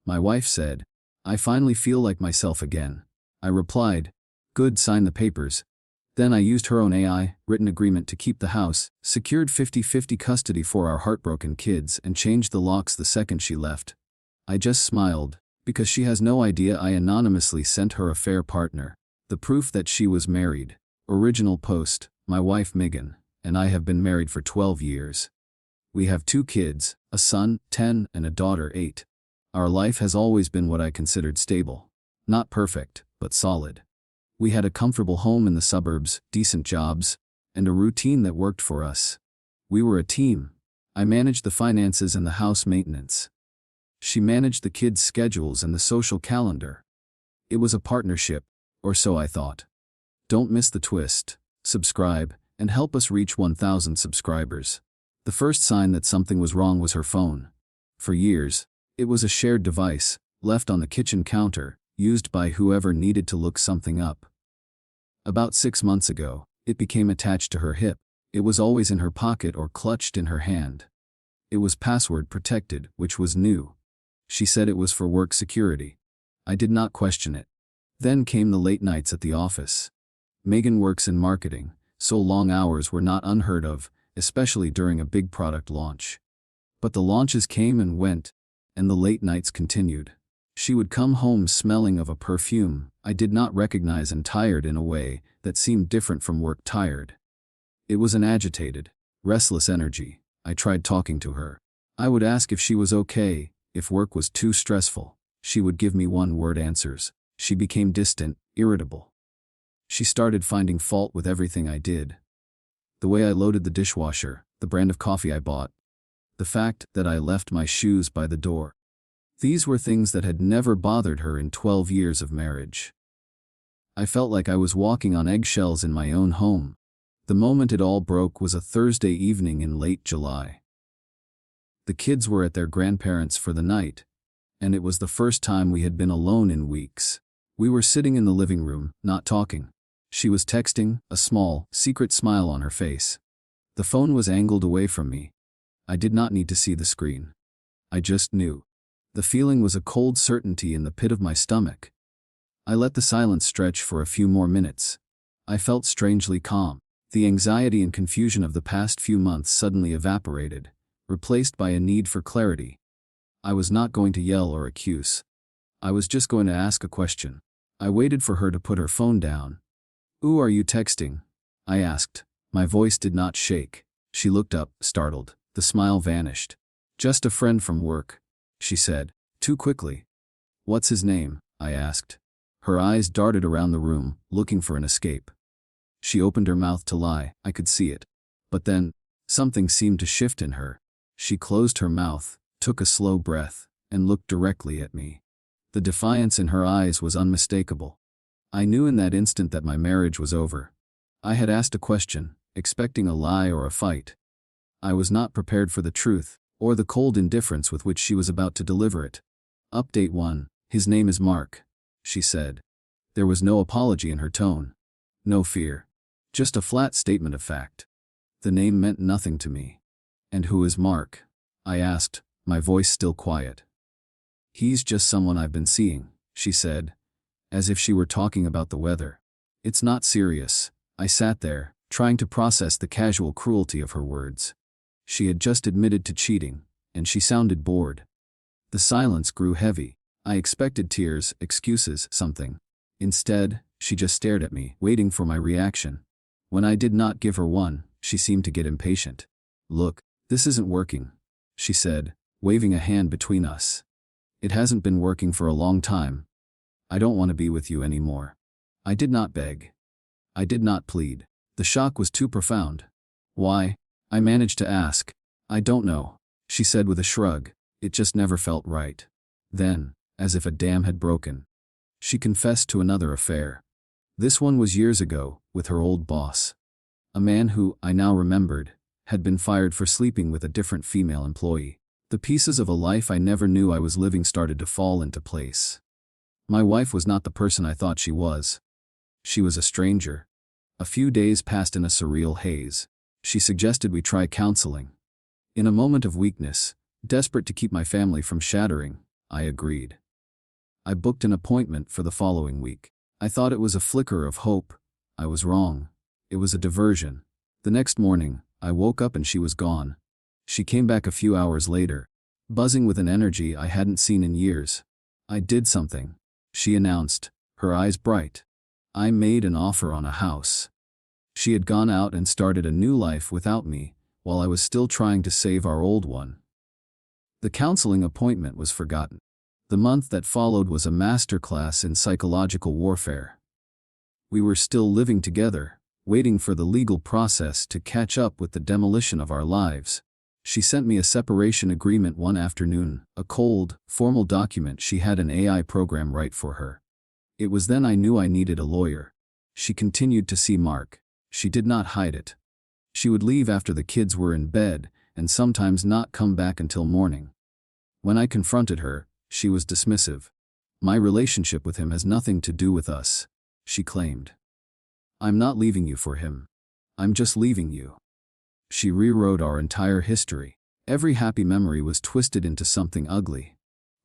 My wife said, "I finally feel like myself again." I replied, "Good, sign the papers." Then I used her own AI, written agreement to keep the house, secured 50-50 custody for our heartbroken kids, and changed the locks the second she left. I just smiled, because she has no idea I anonymously sent her affair partner the proof that she was married. Original post, my wife Megan, and I have been married for 12 years. We have 2 kids, a son, 10, and a daughter, 8. Our life has always been what I considered stable. Not perfect, but solid. We had a comfortable home in the suburbs, decent jobs, and a routine that worked for us. We were a team. I managed the finances and the house maintenance. She managed the kids' schedules and the social calendar. It was a partnership, or so I thought. Don't miss the twist. Subscribe, and help us reach 1,000 subscribers. The first sign that something was wrong was her phone. For years, it was a shared device, left on the kitchen counter, used by whoever needed to look something up. About 6 months ago, it became attached to her hip. It was always in her pocket or clutched in her hand. It was password protected, which was new. She said it was for work security. I did not question it. Then came the late nights at the office. Megan works in marketing, so long hours were not unheard of, especially during a big product launch. But the launches came and went, and the late nights continued. She would come home smelling of a perfume I did not recognize and tired in a way that seemed different from work tired. It was an agitated, restless energy. I tried talking to her. I would ask if she was okay, if work was too stressful. She would give me one-word answers. She became distant, irritable. She started finding fault with everything I did. The way I loaded the dishwasher, the brand of coffee I bought, the fact that I left my shoes by the door. These were things that had never bothered her in 12 years of marriage. I felt like I was walking on eggshells in my own home. The moment it all broke was a Thursday evening in late July. The kids were at their grandparents' for the night, and it was the first time we had been alone in weeks. We were sitting in the living room, not talking. She was texting, a small, secret smile on her face. The phone was angled away from me. I did not need to see the screen. I just knew. The feeling was a cold certainty in the pit of my stomach. I let the silence stretch for a few more minutes. I felt strangely calm. The anxiety and confusion of the past few months suddenly evaporated, replaced by a need for clarity. I was not going to yell or accuse. I was just going to ask a question. I waited for her to put her phone down. "Who are you texting?" I asked. My voice did not shake. She looked up, startled. The smile vanished. "Just a friend from work," she said, too quickly. "What's his name?" I asked. Her eyes darted around the room, looking for an escape. She opened her mouth to lie, I could see it. But then, something seemed to shift in her. She closed her mouth, took a slow breath, and looked directly at me. The defiance in her eyes was unmistakable. I knew in that instant that my marriage was over. I had asked a question, expecting a lie or a fight. I was not prepared for the truth, or the cold indifference with which she was about to deliver it. Update 1, his name is Mark, she said. There was no apology in her tone. No fear. Just a flat statement of fact. The name meant nothing to me. "And who is Mark?" I asked, my voice still quiet. "He's just someone I've been seeing," she said, as if she were talking about the weather. "It's not serious." I sat there, trying to process the casual cruelty of her words. She had just admitted to cheating, and she sounded bored. The silence grew heavy. I expected tears, excuses, something. Instead, she just stared at me, waiting for my reaction. When I did not give her one, she seemed to get impatient. "Look, this isn't working," she said, waving a hand between us. "It hasn't been working for a long time. I don't want to be with you anymore." I did not beg. I did not plead. The shock was too profound. "Why?" I managed to ask. "I don't know," she said with a shrug. "It just never felt right." Then, as if a dam had broken, she confessed to another affair. This one was years ago, with her old boss. A man who, I now remembered, had been fired for sleeping with a different female employee. The pieces of a life I never knew I was living started to fall into place. My wife was not the person I thought she was. She was a stranger. A few days passed in a surreal haze. She suggested we try counseling. In a moment of weakness, desperate to keep my family from shattering, I agreed. I booked an appointment for the following week. I thought it was a flicker of hope. I was wrong. It was a diversion. The next morning, I woke up and she was gone. She came back a few hours later, buzzing with an energy I hadn't seen in years. "I did something," she announced, her eyes bright. "I made an offer on a house." She had gone out and started a new life without me, while I was still trying to save our old one. The counseling appointment was forgotten. The month that followed was a masterclass in psychological warfare. We were still living together, waiting for the legal process to catch up with the demolition of our lives. She sent me a separation agreement one afternoon, a cold, formal document she had an AI program write for her. It was then I knew I needed a lawyer. She continued to see Mark. She did not hide it. She would leave after the kids were in bed, and sometimes not come back until morning. When I confronted her, she was dismissive. "My relationship with him has nothing to do with us," she claimed. "I'm not leaving you for him. I'm just leaving you." She rewrote our entire history. Every happy memory was twisted into something ugly.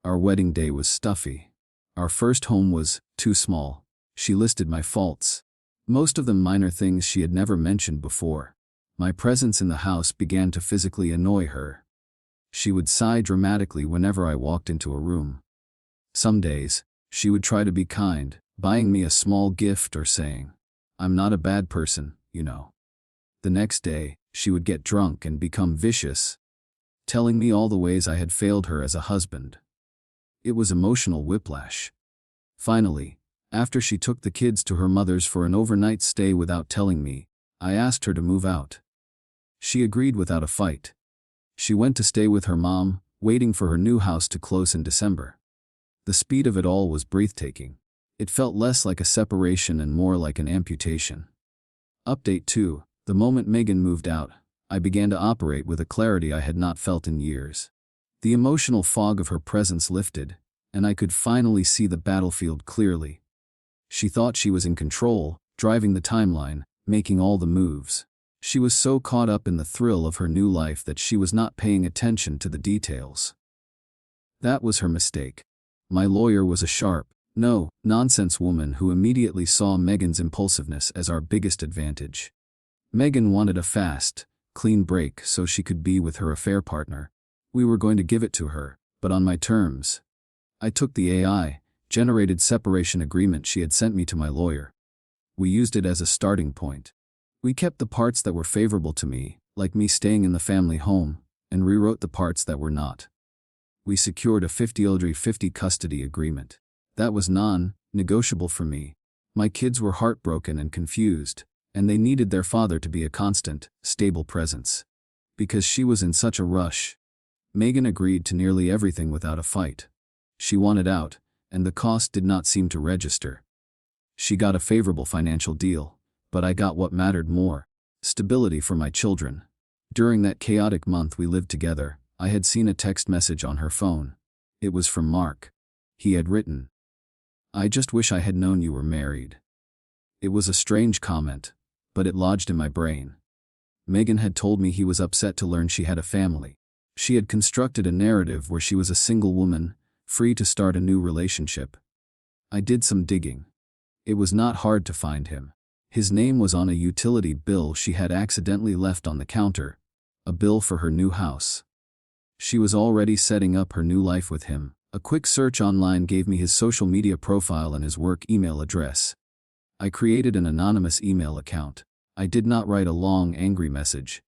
Our wedding day was stuffy. Our first home was too small. She listed my faults. Most of them minor things she had never mentioned before. My presence in the house began to physically annoy her. She would sigh dramatically whenever I walked into a room. Some days, she would try to be kind, buying me a small gift or saying, "I'm not a bad person, you know." The next day, she would get drunk and become vicious, telling me all the ways I had failed her as a husband. It was emotional whiplash. Finally, after she took the kids to her mother's for an overnight stay without telling me, I asked her to move out. She agreed without a fight. She went to stay with her mom, waiting for her new house to close in December. The speed of it all was breathtaking. It felt less like a separation and more like an amputation. Update 2. The moment Megan moved out, I began to operate with a clarity I had not felt in years. The emotional fog of her presence lifted, and I could finally see the battlefield clearly. She thought she was in control, driving the timeline, making all the moves. She was so caught up in the thrill of her new life that she was not paying attention to the details. That was her mistake. My lawyer was a sharp, no-nonsense woman who immediately saw Megan's impulsiveness as our biggest advantage. Megan wanted a fast, clean break so she could be with her affair partner. We were going to give it to her, but on my terms. I took the AI-generated separation agreement she had sent me to my lawyer. We used it as a starting point. We kept the parts that were favorable to me, like me staying in the family home, and rewrote the parts that were not. We secured a 50-50 custody agreement. That was non-negotiable for me. My kids were heartbroken and confused, and they needed their father to be a constant, stable presence. Because she was in such a rush. Megan agreed to nearly everything without a fight. She wanted out, and the cost did not seem to register. She got a favorable financial deal, but I got what mattered more: stability for my children. During that chaotic month we lived together, I had seen a text message on her phone. It was from Mark. He had written, "I just wish I had known you were married." It was a strange comment, but it lodged in my brain. Megan had told me he was upset to learn she had a family. She had constructed a narrative where she was a single woman, free to start a new relationship. I did some digging. It was not hard to find him. His name was on a utility bill she had accidentally left on the counter, a bill for her new house. She was already setting up her new life with him. A quick search online gave me his social media profile and his work email address. I created an anonymous email account. I did not write a long, angry message.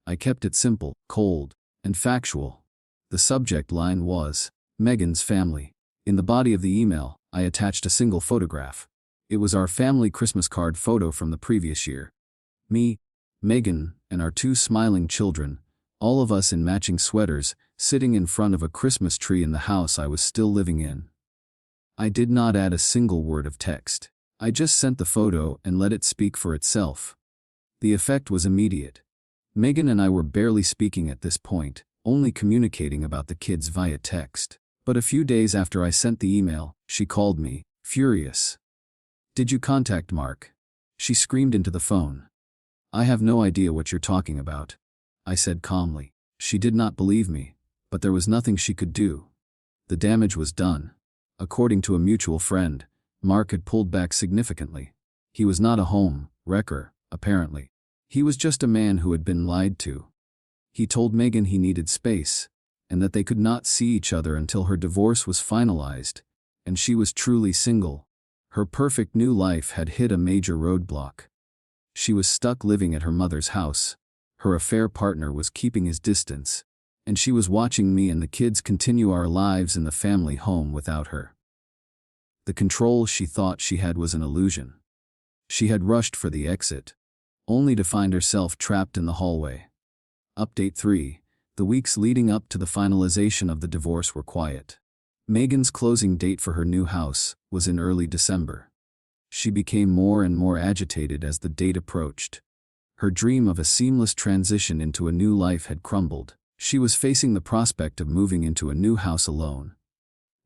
I kept it simple, cold, and factual. The subject line was, Megan's family. In the body of the email, I attached a single photograph. It was our family Christmas card photo from the previous year. Me, Megan, and our 2 smiling children, all of us in matching sweaters, sitting in front of a Christmas tree in the house I was still living in. I did not add a single word of text. I just sent the photo and let it speak for itself. The effect was immediate. Megan and I were barely speaking at this point, only communicating about the kids via text. But a few days after I sent the email, she called me, furious. "Did you contact Mark?" She screamed into the phone. "I have no idea what you're talking about," I said calmly. She did not believe me, but there was nothing she could do. The damage was done. According to a mutual friend, Mark had pulled back significantly. He was not a home wrecker, apparently. He was just a man who had been lied to. He told Megan he needed space, and that they could not see each other until her divorce was finalized, and she was truly single. Her perfect new life had hit a major roadblock. She was stuck living at her mother's house. Her affair partner was keeping his distance, and she was watching me and the kids continue our lives in the family home without her. The control she thought she had was an illusion. She had rushed for the exit, only to find herself trapped in the hallway. Update 3. The weeks leading up to the finalization of the divorce were quiet. Megan's closing date for her new house was in early December. She became more and more agitated as the date approached. Her dream of a seamless transition into a new life had crumbled. She was facing the prospect of moving into a new house alone.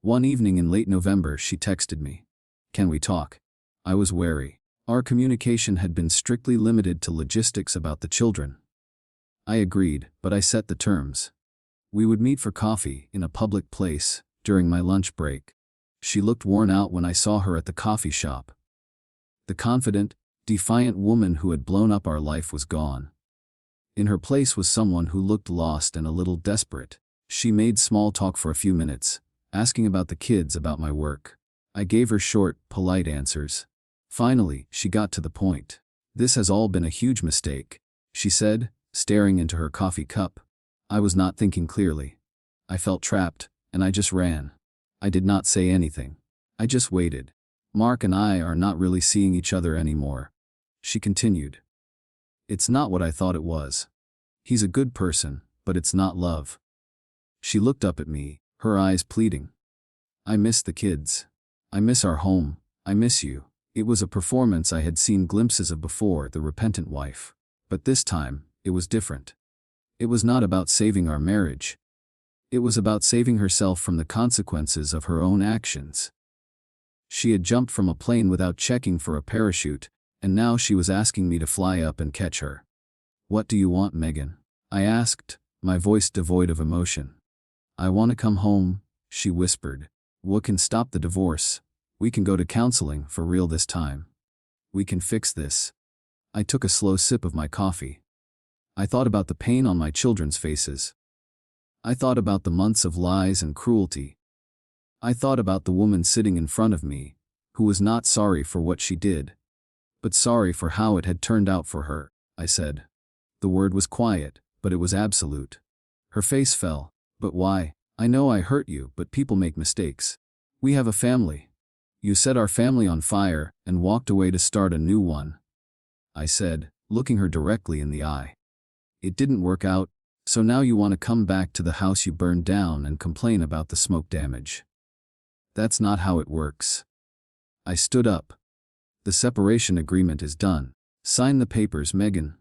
One evening in late November, she texted me, "Can we talk?" I was wary. Our communication had been strictly limited to logistics about the children. I agreed, but I set the terms. We would meet for coffee in a public place during my lunch break. She looked worn out when I saw her at the coffee shop. The confident, defiant woman who had blown up our life was gone. In her place was someone who looked lost and a little desperate. She made small talk for a few minutes, asking about the kids, about my work. I gave her short, polite answers. Finally, she got to the point. "This has all been a huge mistake," she said, staring into her coffee cup. I was not thinking clearly. I felt trapped, and I just ran. I did not say anything. I just waited. "Mark and I are not really seeing each other anymore," she continued. "It's not what I thought it was. He's a good person, but it's not love." She looked up at me, her eyes pleading. "I miss the kids. I miss our home. I miss you." It was a performance I had seen glimpses of before, the repentant wife. But this time, it was different. It was not about saving our marriage. It was about saving herself from the consequences of her own actions. She had jumped from a plane without checking for a parachute, and now she was asking me to fly up and catch her. "What do you want, Megan?" I asked, my voice devoid of emotion. "I want to come home," she whispered. "What can stop the divorce? We can go to counseling for real this time. We can fix this." I took a slow sip of my coffee. I thought about the pain on my children's faces. I thought about the months of lies and cruelty. I thought about the woman sitting in front of me, who was not sorry for what she did, but sorry for how it had turned out for her. I said. The word was quiet, but it was absolute. Her face fell. "But why? I know I hurt you, but people make mistakes. We have a family. You set our family on fire and walked away to start a new one," I said, looking her directly in the eye. "It didn't work out, so now you want to come back to the house you burned down and complain about the smoke damage. That's not how it works." I stood up. "The separation agreement is done. Sign the papers, Megan.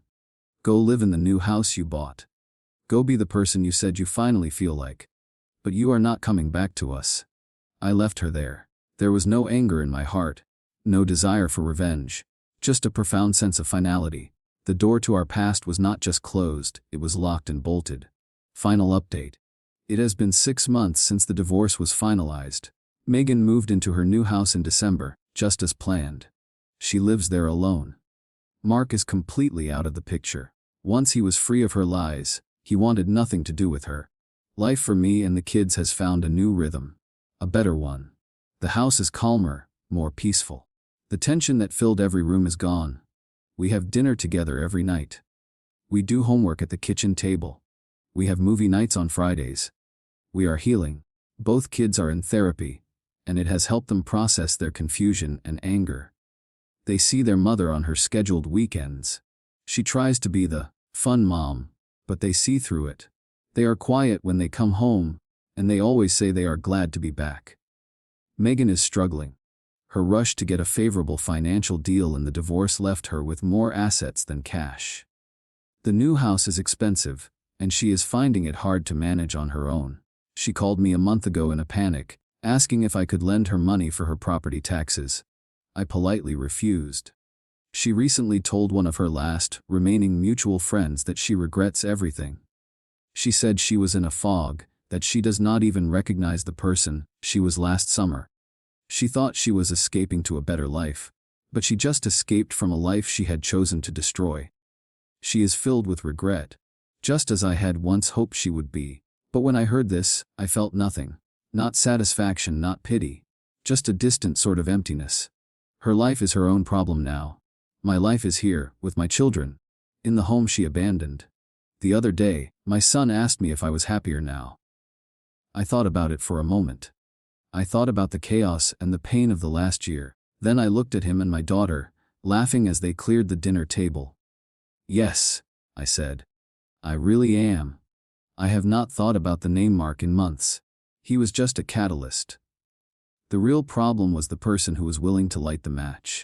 Go live in the new house you bought. Go be the person you said you finally feel like. But you are not coming back to us." I left her there. There was no anger in my heart, no desire for revenge, just a profound sense of finality. The door to our past was not just closed, it was locked and bolted. Final update. It has been 6 months since the divorce was finalized. Megan moved into her new house in December, just as planned. She lives there alone. Mark is completely out of the picture. Once he was free of her lies, he wanted nothing to do with her. Life for me and the kids has found a new rhythm. A better one. The house is calmer, more peaceful. The tension that filled every room is gone. We have dinner together every night. We do homework at the kitchen table. We have movie nights on Fridays. We are healing. Both kids are in therapy, and it has helped them process their confusion and anger. They see their mother on her scheduled weekends. She tries to be the fun mom, but they see through it. They are quiet when they come home, and they always say they are glad to be back. Megan is struggling. Her rush to get a favorable financial deal in the divorce left her with more assets than cash. The new house is expensive, and she is finding it hard to manage on her own. She called me a month ago in a panic, asking if I could lend her money for her property taxes. I politely refused. She recently told one of her last remaining mutual friends that she regrets everything. She said she was in a fog, that she does not even recognize the person she was last summer. She thought she was escaping to a better life, but she just escaped from a life she had chosen to destroy. She is filled with regret, just as I had once hoped she would be. But when I heard this, I felt nothing. Not satisfaction, not pity. Just a distant sort of emptiness. Her life is her own problem now. My life is here, with my children, in the home she abandoned. The other day, my son asked me if I was happier now. I thought about it for a moment. I thought about the chaos and the pain of the last year. Then I looked at him and my daughter, laughing as they cleared the dinner table. Yes, I said. I really am. I have not thought about the name Mark in months. He was just a catalyst. The real problem was the person who was willing to light the match.